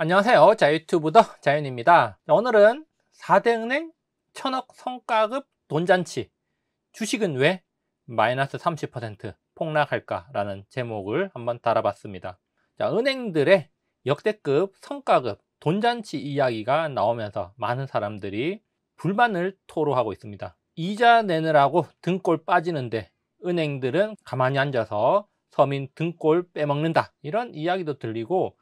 안녕하세요. 자유투부더 자윤입니다. 오늘은 4대 은행 천억 성과급 돈잔치, 주식은 왜 마이너스 30% 폭락할까? 라는 제목을 한번 달아봤습니다. 자, 은행들의 역대급 성과급 돈잔치 이야기가 나오면서 많은 사람들이 불만을 토로하고 있습니다. 이자 내느라고 등골 빠지는데 은행들은 가만히 앉아서 서민 등골 빼먹는다, 이런 이야기도 들리고,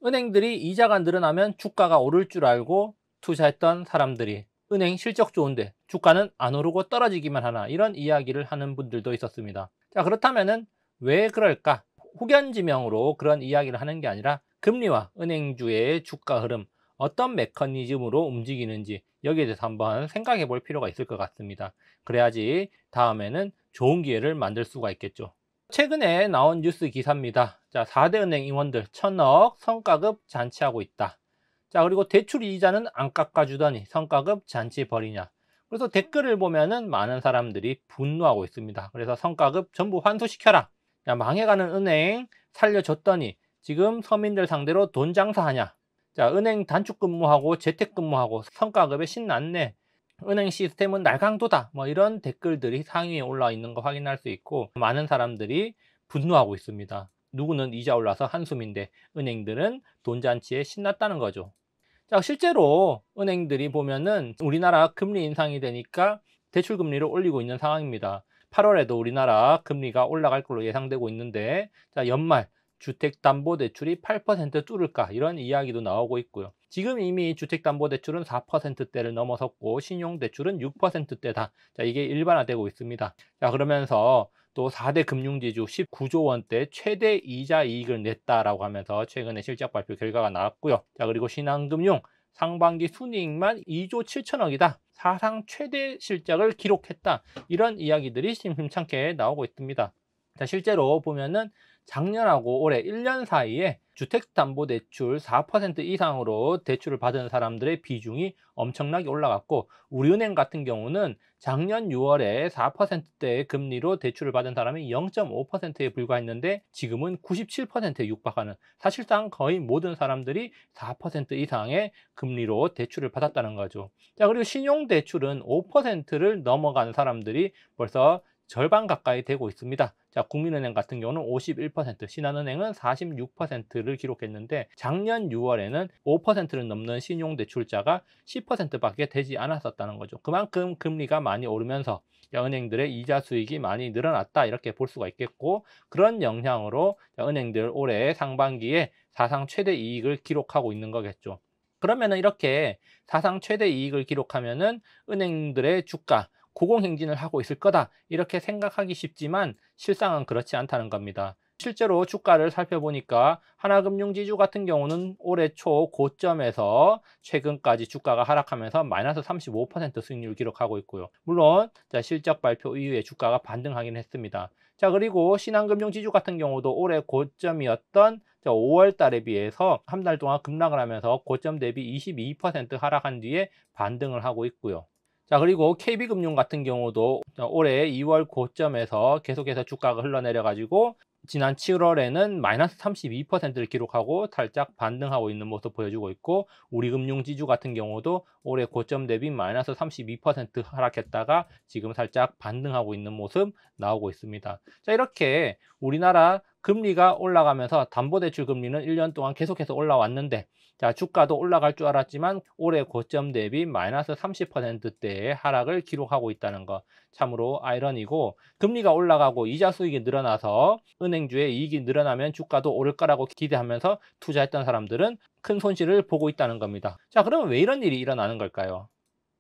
은행들이 이자가 늘어나면 주가가 오를 줄 알고 투자했던 사람들이 은행 실적 좋은데 주가는 안 오르고 떨어지기만 하나, 이런 이야기를 하는 분들도 있었습니다. 자, 그렇다면은 왜 그럴까? 혹연지명으로 그런 이야기를 하는 게 아니라 금리와 은행주의 주가 흐름, 어떤 메커니즘으로 움직이는지 여기에 대해서 한번 생각해 볼 필요가 있을 것 같습니다. 그래야지 다음에는 좋은 기회를 만들 수가 있겠죠. 최근에 나온 뉴스 기사입니다. 자, 4대 은행 임원들 천억 성과급 잔치하고 있다. 자, 그리고 대출 이자는 안 깎아주더니 성과급 잔치 벌이냐. 그래서 댓글을 보면은 많은 사람들이 분노하고 있습니다. 그래서 성과급 전부 환수시켜라. 야, 망해가는 은행 살려줬더니 지금 서민들 상대로 돈 장사하냐. 자, 은행 단축 근무하고 재택 근무하고 성과급에 신났네. 은행 시스템은 날강도다, 뭐 이런 댓글들이 상위에 올라와 있는 거 확인할 수 있고, 많은 사람들이 분노하고 있습니다. 누구는 이자 올라서 한숨인데 은행들은 돈잔치에 신났다는 거죠. 자, 실제로 은행들이 보면은 우리나라 금리 인상이 되니까 대출 금리를 올리고 있는 상황입니다. 8월에도 우리나라 금리가 올라갈 걸로 예상되고 있는데, 자, 연말 주택담보대출이 8% 뚫을까, 이런 이야기도 나오고 있고요. 지금 이미 주택담보대출은 4%대를 넘어섰고 신용대출은 6%대다. 자, 이게 일반화되고 있습니다. 자, 그러면서 또 4대 금융지주 19조 원대 최대 이자 이익을 냈다라고 하면서 최근에 실적 발표 결과가 나왔고요. 자, 그리고 신한금융 상반기 순이익만 2조 7천억이다. 사상 최대 실적을 기록했다. 이런 이야기들이 심심찮게 나오고 있습니다. 자, 실제로 보면은 작년하고 올해 1년 사이에 주택담보대출 4% 이상으로 대출을 받은 사람들의 비중이 엄청나게 올라갔고, 우리은행 같은 경우는 작년 6월에 4%대의 금리로 대출을 받은 사람이 0.5%에 불과했는데 지금은 97%에 육박하는, 사실상 거의 모든 사람들이 4% 이상의 금리로 대출을 받았다는 거죠. 자, 그리고 신용대출은 5%를 넘어간 사람들이 벌써 절반 가까이 되고 있습니다. 자, 국민은행 같은 경우는 51%, 신한은행은 46%를 기록했는데 작년 6월에는 5%를 넘는 신용대출자가 10%밖에 되지 않았었다는 거죠. 그만큼 금리가 많이 오르면서 은행들의 이자 수익이 많이 늘어났다, 이렇게 볼 수가 있겠고, 그런 영향으로 은행들 올해 상반기에 사상 최대 이익을 기록하고 있는 거겠죠. 그러면은 이렇게 사상 최대 이익을 기록하면은 은행들의 주가 고공행진을 하고 있을 거다, 이렇게 생각하기 쉽지만 실상은 그렇지 않다는 겁니다. 실제로 주가를 살펴보니까 하나금융지주 같은 경우는 올해 초 고점에서 최근까지 주가가 하락하면서 마이너스 35% 수익률을 기록하고 있고요. 물론 실적 발표 이후에 주가가 반등하긴 했습니다. 자, 그리고 신한금융지주 같은 경우도 올해 고점이었던 5월 달에 비해서 한 달 동안 급락을 하면서 고점 대비 22% 하락한 뒤에 반등을 하고 있고요. 자, 그리고 KB금융 같은 경우도 올해 2월 고점에서 계속해서 주가가 흘러내려 가지고 지난 7월에는 마이너스 32%를 기록하고 살짝 반등하고 있는 모습 보여주고 있고, 우리금융지주 같은 경우도 올해 고점 대비 마이너스 32% 하락했다가 지금 살짝 반등하고 있는 모습 나오고 있습니다. 자, 이렇게 우리나라 금리가 올라가면서 담보대출 금리는 1년 동안 계속해서 올라왔는데, 자, 주가도 올라갈 줄 알았지만 올해 고점 대비 마이너스 30%대의 하락을 기록하고 있다는 거, 참으로 아이러니고, 금리가 올라가고 이자 수익이 늘어나서 은행주의 이익이 늘어나면 주가도 오를 거라고 기대하면서 투자했던 사람들은 큰 손실을 보고 있다는 겁니다. 자, 그러면 왜 이런 일이 일어나는 걸까요?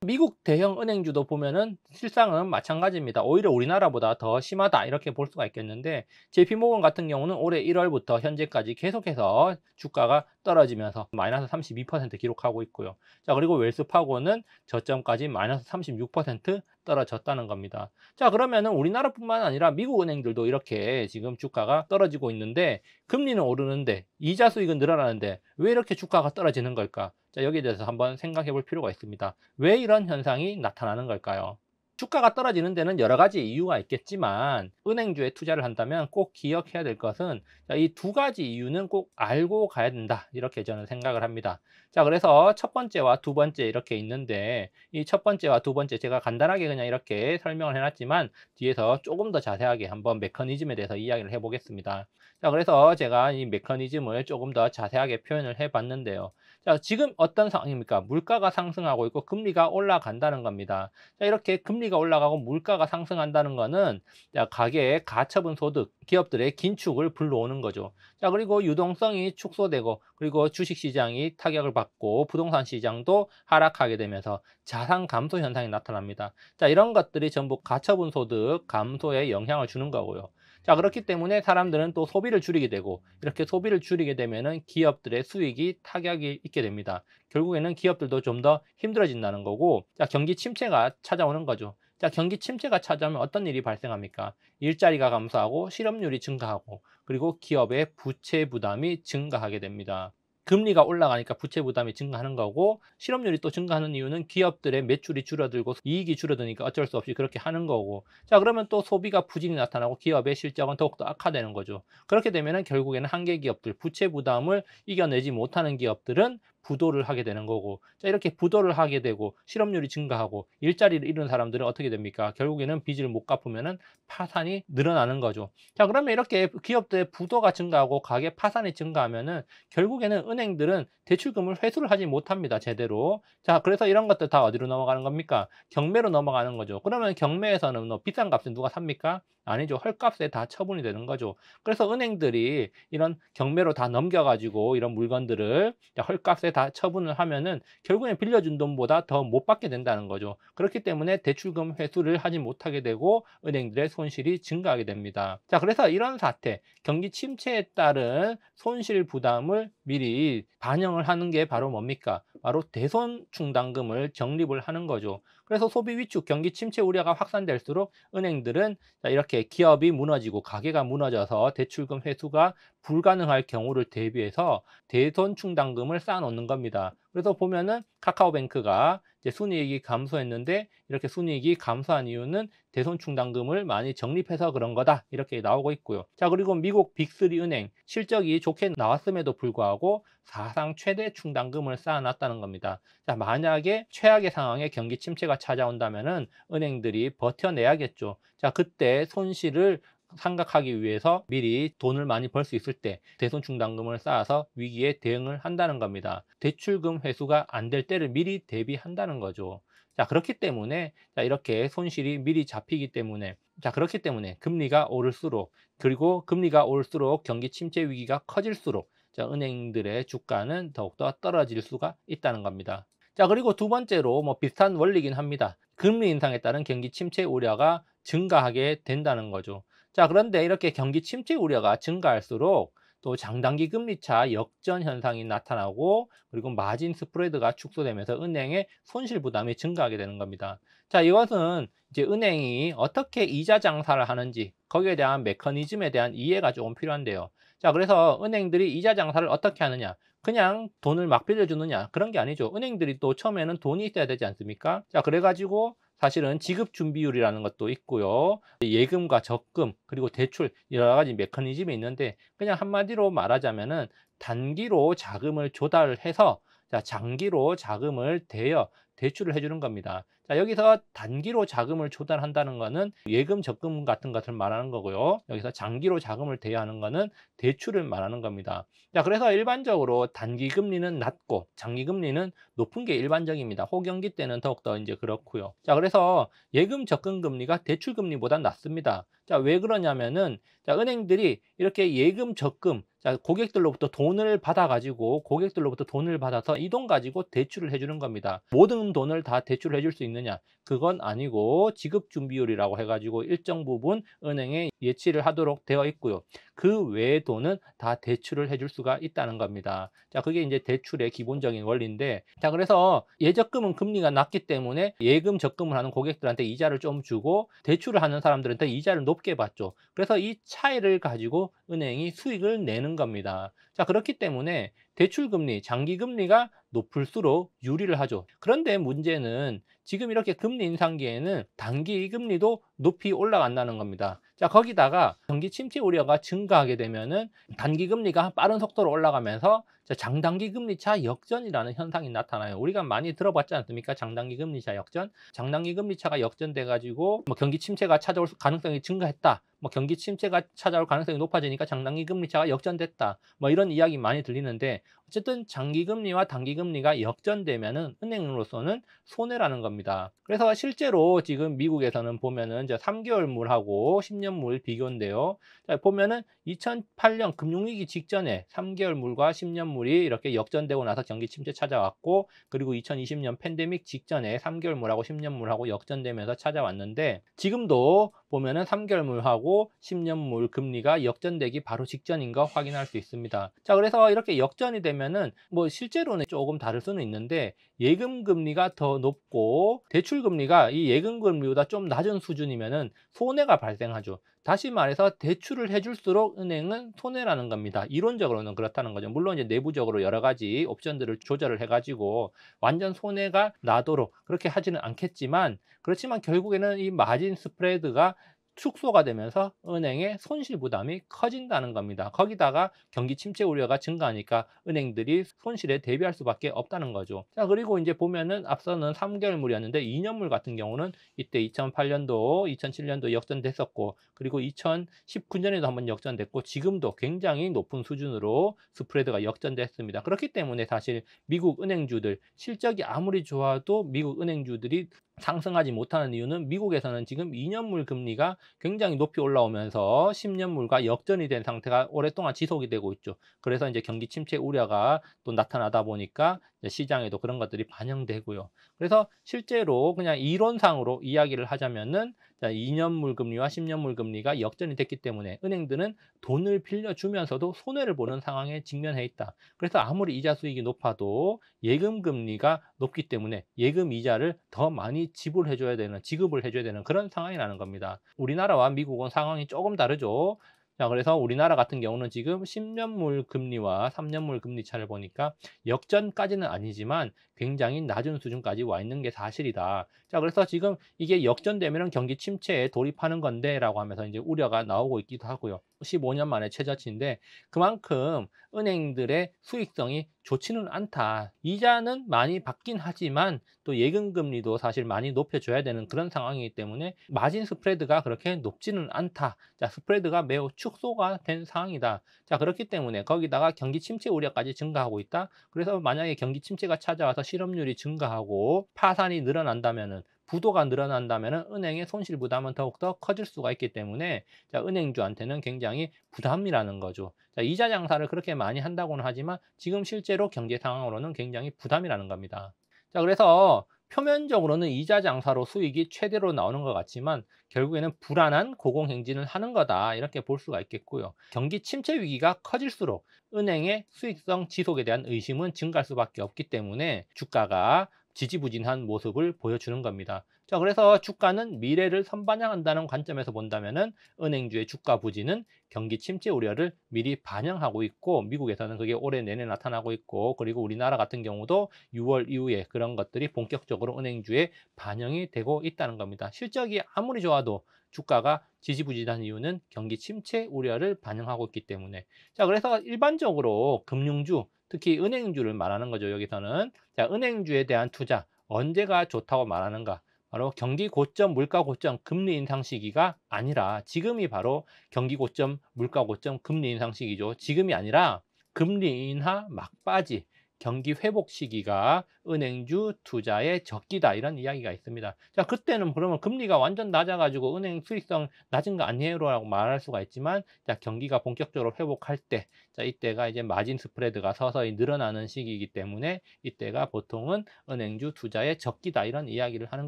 미국 대형 은행주도 보면은 실상은 마찬가지입니다. 오히려 우리나라보다 더 심하다, 이렇게 볼 수가 있겠는데, JP모건 같은 경우는 올해 1월부터 현재까지 계속해서 주가가 떨어지면서 마이너스 32% 기록하고 있고요. 자, 그리고 웰스파고는 저점까지 마이너스 36% 떨어졌다는 겁니다. 자, 그러면은 우리나라뿐만 아니라 미국 은행들도 이렇게 지금 주가가 떨어지고 있는데, 금리는 오르는데 이자 수익은 늘어나는데 왜 이렇게 주가가 떨어지는 걸까? 자, 여기에 대해서 한번 생각해 볼 필요가 있습니다. 왜 이런 현상이 나타나는 걸까요? 주가가 떨어지는 데는 여러 가지 이유가 있겠지만 은행주에 투자를 한다면 꼭 기억해야 될 것은 이 두 가지 이유는 꼭 알고 가야 된다, 이렇게 저는 생각을 합니다. 자, 그래서 첫 번째와 두 번째 이렇게 있는데, 이 첫 번째와 두 번째 제가 간단하게 그냥 이렇게 설명을 해놨지만 뒤에서 조금 더 자세하게 한번 메커니즘에 대해서 이야기를 해보겠습니다. 자, 그래서 제가 이 메커니즘을 조금 더 자세하게 표현을 해봤는데요. 자, 지금 어떤 상황입니까? 물가가 상승하고 있고 금리가 올라간다는 겁니다. 자, 이렇게 금리가 올라가고 물가가 상승한다는 거는 가계의 가처분 소득, 기업들의 긴축을 불러오는 거죠. 자, 그리고 유동성이 축소되고, 그리고 주식 시장이 타격을 받고 부동산 시장도 하락하게 되면서 자산 감소 현상이 나타납니다. 자, 이런 것들이 전부 가처분 소득 감소에 영향을 주는 거고요. 자, 그렇기 때문에 사람들은 또 소비를 줄이게 되고, 이렇게 소비를 줄이게 되면은 기업들의 수익이 타격이 있게 됩니다. 결국에는 기업들도 좀 더 힘들어진다는 거고, 자, 경기 침체가 찾아오는 거죠. 자, 경기 침체가 찾아오면 어떤 일이 발생합니까? 일자리가 감소하고 실업률이 증가하고, 그리고 기업의 부채 부담이 증가하게 됩니다. 금리가 올라가니까 부채 부담이 증가하는 거고, 실업률이 또 증가하는 이유는 기업들의 매출이 줄어들고 이익이 줄어드니까 어쩔 수 없이 그렇게 하는 거고, 자, 그러면 또 소비가 부진이 나타나고 기업의 실적은 더욱더 악화되는 거죠. 그렇게 되면은 결국에는 한계 기업들, 부채 부담을 이겨내지 못하는 기업들은 부도를 하게 되는 거고, 자, 이렇게 부도를 하게 되고 실업률이 증가하고 일자리를 잃은 사람들은 어떻게 됩니까? 결국에는 빚을 못 갚으면은 파산이 늘어나는 거죠. 자, 그러면 이렇게 기업들의 부도가 증가하고 가계 파산이 증가하면은 결국에는 은행들은 대출금을 회수를 하지 못합니다, 제대로. 자, 그래서 이런 것들 다 어디로 넘어가는 겁니까? 경매로 넘어가는 거죠. 그러면 경매에서는 비싼 값에 누가 삽니까? 아니죠. 헐값에 다 처분이 되는 거죠. 그래서 은행들이 이런 경매로 다 넘겨가지고 이런 물건들을 헐값에 다 처분을 하면은 결국엔 빌려준 돈보다 더 못 받게 된다는 거죠. 그렇기 때문에 대출금 회수를 하지 못하게 되고 은행들의 손실이 증가하게 됩니다. 자, 그래서 이런 사태, 경기 침체에 따른 손실 부담을 미리 반영을 하는 게 바로 뭡니까? 바로 대손 충당금을 적립을 하는 거죠. 그래서 소비 위축, 경기 침체 우려가 확산될수록 은행들은 이렇게 기업이 무너지고 가게가 무너져서 대출금 회수가 불가능할 경우를 대비해서 대손 충당금을 쌓아놓는 겁니다. 그래서 보면은 카카오뱅크가 이제 순이익이 감소했는데 이렇게 순이익이 감소한 이유는 대손 충당금을 많이 적립해서 그런 거다, 이렇게 나오고 있고요. 자, 그리고 미국 빅3 은행 실적이 좋게 나왔음에도 불구하고 사상 최대 충당금을 쌓아놨다는 겁니다. 자, 만약에 최악의 상황에 경기 침체가 찾아온다면은 은행들이 버텨내야겠죠. 자, 그때 손실을 상각하기 위해서 미리 돈을 많이 벌 수 있을 때 대손 충당금을 쌓아서 위기에 대응을 한다는 겁니다. 대출금 회수가 안 될 때를 미리 대비한다는 거죠. 자, 그렇기 때문에 이렇게 손실이 미리 잡히기 때문에, 자, 그렇기 때문에 금리가 오를수록, 그리고 금리가 올수록 경기 침체 위기가 커질수록 자, 은행들의 주가는 더욱더 떨어질 수가 있다는 겁니다. 자, 그리고 두 번째로 비슷한 원리긴 합니다. 금리 인상에 따른 경기 침체 우려가 증가하게 된다는 거죠. 자, 그런데 이렇게 경기 침체 우려가 증가할수록 또 장단기 금리차 역전 현상이 나타나고, 그리고 마진 스프레드가 축소되면서 은행의 손실 부담이 증가하게 되는 겁니다. 자, 이것은 이제 은행이 어떻게 이자 장사를 하는지 거기에 대한 메커니즘에 대한 이해가 조금 필요한데요. 자, 그래서 은행들이 이자 장사를 어떻게 하느냐? 그냥 돈을 막 빌려주느냐? 그런 게 아니죠. 은행들이 또 처음에는 돈이 있어야 되지 않습니까? 자, 그래가지고 사실은 지급 준비율이라는 것도 있고요. 예금과 적금, 그리고 대출, 여러 가지 메커니즘이 있는데, 그냥 한마디로 말하자면은 단기로 자금을 조달해서 자, 장기로 자금을 대여, 대출을 해주는 겁니다. 자, 여기서 단기로 자금을 조달한다는 것은 예금, 적금 같은 것을 말하는 거고요. 여기서 장기로 자금을 대여하는 것은 대출을 말하는 겁니다. 자, 그래서 일반적으로 단기 금리는 낮고 장기 금리는 높은 게 일반적입니다. 호경기 때는 더욱더 이제 그렇고요. 자, 그래서 예금, 적금 금리가 대출 금리보다 낮습니다. 자, 왜 그러냐면은 자, 은행들이 이렇게 예금, 적금, 자, 고객들로부터 돈을 받아가지고 고객들로부터 돈을 받아서 이 돈 가지고 대출을 해주는 겁니다. 모든 돈을 다 대출을 해줄 수 있느냐? 그건 아니고 지급 준비율이라고 해가지고 일정 부분 은행에 예치를 하도록 되어 있고요. 그 외의 돈은 다 대출을 해줄 수가 있다는 겁니다. 자, 그게 이제 대출의 기본적인 원리인데, 자, 그래서 예적금은 금리가 낮기 때문에 예금, 적금을 하는 고객들한테 이자를 좀 주고 대출을 하는 사람들한테 이자를 높게 받죠. 그래서 이 차이를 가지고 은행이 수익을 내는 겁니다. 자, 그렇기 때문에 대출 금리, 장기 금리가 높을수록 유리를 하죠. 그런데 문제는 지금 이렇게 금리 인상기에는 단기 금리도 높이 올라간다는 겁니다. 자, 거기다가 경기 침체 우려가 증가하게 되면은 단기 금리가 빠른 속도로 올라가면서 장단기 금리 차 역전이라는 현상이 나타나요. 우리가 많이 들어봤지 않습니까? 장단기 금리 차 역전. 장단기 금리 차가 역전돼 가지고 뭐 경기 침체가 찾아올 가능성이 증가했다. 뭐 경기 침체가 찾아올 가능성이 높아지니까 장단기 금리 차가 역전됐다. 뭐 이런 이야기 많이 들리는데, 어쨌든 장기 금리와 단기 금리가 역전되면은 은행으로서는 손해라는 겁니다. 그래서 실제로 지금 미국에서는 보면은 이제 3개월물하고 10년물 비교인데요. 자, 보면은 2008년 금융위기 직전에 3개월물과 10년물이 이렇게 역전되고 나서 경기 침체 찾아왔고, 그리고 2020년 팬데믹 직전에 3개월물하고 10년물하고 역전되면서 찾아왔는데, 지금도 보면은 3개월물하고 10년물 금리가 역전되기 바로 직전인 거 확인할 수 있습니다. 자, 그래서 이렇게 역전이 되면은 뭐 실제로는 조금 다를 수는 있는데, 예금 금리가 더 높고 대출 금리가 이 예금 금리보다 좀 낮은 수준이면은 손해가 발생하죠. 다시 말해서 대출을 해줄수록 은행은 손해라는 겁니다. 이론적으로는 그렇다는 거죠. 물론 이제 내부적으로 여러 가지 옵션들을 조절을 해가지고 완전 손해가 나도록 그렇게 하지는 않겠지만, 그렇지만 결국에는 이 마진 스프레드가 축소가 되면서 은행의 손실 부담이 커진다는 겁니다. 거기다가 경기 침체 우려가 증가하니까 은행들이 손실에 대비할 수밖에 없다는 거죠. 자, 그리고 이제 보면은 앞서는 3개월물이었는데 2년물 같은 경우는 이때 2008년도, 2007년도 역전됐었고, 그리고 2019년에도 한번 역전됐고, 지금도 굉장히 높은 수준으로 스프레드가 역전됐습니다. 그렇기 때문에 사실 미국 은행주들 실적이 아무리 좋아도 미국 은행주들이 상승하지 못하는 이유는, 미국에서는 지금 2년물 금리가 굉장히 높이 올라오면서 10년물과 역전이 된 상태가 오랫동안 지속이 되고 있죠. 그래서 이제 경기 침체 우려가 또 나타나다 보니까 시장에도 그런 것들이 반영되고요. 그래서 실제로 그냥 이론상으로 이야기를 하자면은 2년물 금리와 10년물 금리가 역전이 됐기 때문에 은행들은 돈을 빌려주면서도 손해를 보는 상황에 직면해 있다. 그래서 아무리 이자 수익이 높아도 예금 금리가 높기 때문에 예금 이자를 더 많이 지급을 해줘야 되는 그런 상황이 나는 겁니다. 우리나라와 미국은 상황이 조금 다르죠. 자, 그래서 우리나라 같은 경우는 지금 10년물 금리와 3년물 금리 차를 보니까 역전까지는 아니지만 굉장히 낮은 수준까지 와 있는 게 사실이다. 자, 그래서 지금 이게 역전되면 경기 침체에 돌입하는 건데 라고 하면서 이제 우려가 나오고 있기도 하고요. 15년 만에 최저치인데, 그만큼 은행들의 수익성이 좋지는 않다. 이자는 많이 받긴 하지만 또 예금 금리도 사실 많이 높여줘야 되는 그런 상황이기 때문에 마진 스프레드가 그렇게 높지는 않다. 자, 스프레드가 매우 축소가 된 상황이다. 자, 그렇기 때문에 거기다가 경기 침체 우려까지 증가하고 있다. 그래서 만약에 경기 침체가 찾아와서 실업률이 증가하고 파산이 늘어난다면은, 부도가 늘어난다면 은행의 손실 부담은 더욱더 커질 수가 있기 때문에, 자, 은행주한테는 굉장히 부담이라는 거죠. 자, 이자 장사를 그렇게 많이 한다고는 하지만 지금 실제로 경제 상황으로는 굉장히 부담이라는 겁니다. 자, 그래서 표면적으로는 이자 장사로 수익이 최대로 나오는 것 같지만 결국에는 불안한 고공행진을 하는 거다, 이렇게 볼 수가 있겠고요. 경기 침체 위기가 커질수록 은행의 수익성 지속에 대한 의심은 증가할 수밖에 없기 때문에 주가가 지지부진한 모습을 보여주는 겁니다. 자, 그래서 주가는 미래를 선반영한다는 관점에서 본다면은 은행주의 주가 부진은 경기 침체 우려를 미리 반영하고 있고, 미국에서는 그게 올해 내내 나타나고 있고, 그리고 우리나라 같은 경우도 6월 이후에 그런 것들이 본격적으로 은행주에 반영이 되고 있다는 겁니다. 실적이 아무리 좋아도 주가가 지지부진한 이유는 경기 침체 우려를 반영하고 있기 때문에. 자, 그래서 일반적으로 금융주, 특히 은행주를 말하는 거죠. 여기서는 자, 은행주에 대한 투자 언제가 좋다고 말하는가? 바로 경기 고점, 물가 고점, 금리 인상 시기가 아니라 지금이 바로 경기 고점, 물가 고점, 금리 인상 시기죠. 지금이 아니라 금리 인하 막바지, 경기 회복 시기가 은행주 투자의 적기다, 이런 이야기가 있습니다. 자, 그때는 그러면 금리가 완전 낮아가지고 은행 수익성 낮은 거 아니에요라고 말할 수가 있지만, 자, 경기가 본격적으로 회복할 때, 자, 이때가 이제 마진 스프레드가 서서히 늘어나는 시기이기 때문에 이때가 보통은 은행주 투자의 적기다, 이런 이야기를 하는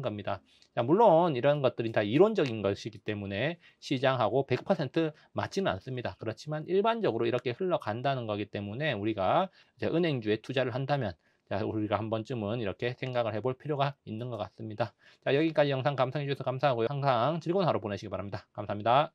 겁니다. 자, 물론 이런 것들이 다 이론적인 것이기 때문에 시장하고 100% 맞지는 않습니다. 그렇지만 일반적으로 이렇게 흘러간다는 거기 때문에 우리가 이제 은행주에 투자를 한다면, 자, 우리가 한 번쯤은 이렇게 생각을 해볼 필요가 있는 것 같습니다. 자, 여기까지 영상 감상해 주셔서 감사하고요. 항상 즐거운 하루 보내시기 바랍니다. 감사합니다.